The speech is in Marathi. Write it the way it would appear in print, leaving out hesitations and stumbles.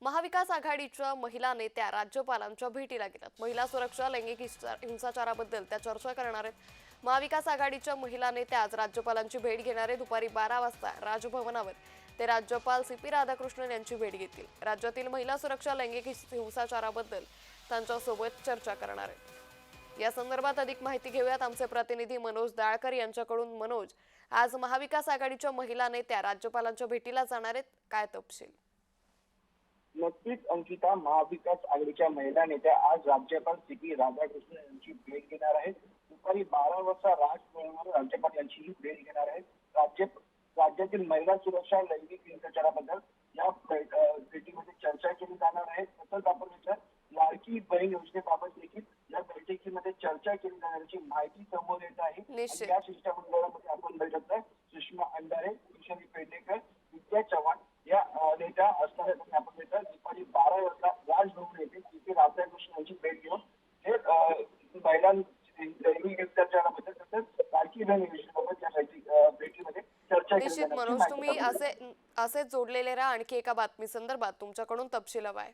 महाविकास आघाडीच्या महिला नेत्या राज्यपालांच्या भेटीला गेल्यात। महिला सुरक्षा, लैंगिक हिंसाचाराबद्दल त्या चर्चा करणार आहेत। महाविकास आघाडीच्या महिला नेत्या आज राज्यपालांची भेट घेणार आहेत। दुपारी 12 वाजता राजभवनावर ते राज्यपाल CP राधाकृष्णन यांची भेट घेतील। राज्यातील महिला सुरक्षा, लैंगिक हिंसाचाराबद्दल त्यांच्यासोबत चर्चा करणार आहेत। या संदर्भात अधिक माहिती घेऊयात आमचे प्रतिनिधी मनोज दाळकर यांच्याकडून। मनोज, आज महाविकास आघाडीच्या महिला नेत्या राज्यपालांच्या भेटीला जाणार आहेत, काय तपशील? नक्कीच अंकिता, महाविकास आघाडीच्या महिला नेत्या आज राज्यपाल CP राधाकृष्णन यांची भेट घेणार आहेत। दुपारी 12 वाजता राजभवनावर राज्यपाल यांची ही भेट घेणार आहेत। राज्यातील महिला सुरक्षा, लैंगिक हिंसाचाराबद्दल या भेटीमध्ये चर्चा केली जाणार आहे। तसंच आपण लाडकी बहीण योजनेबाबत देखील या बैठकीमध्ये चर्चा केली जाण्याची माहिती समोर येत आहे। या शिष्टमंडळामध्ये आपण बघितलं सुषमा अंधारे, किशोरी पेडणेकर, विद्या चव्हाण या नेत्या असणार आहेत। आपण दुपारी 12 वाजता राजभवन येथे CP राधाकृष्णन यांची भेट घेऊन हे लैंगिक हिंसाचाराबद्दल तसंच लाडकी बहीण योजनेबाबत या भेटीमध्ये चर्चा केली निश्चित मनोज, तुम्ही असे जोडलेले राहा। आणखी एका बातमी संदर्भात तुमच्याकडून तपशील हवाय।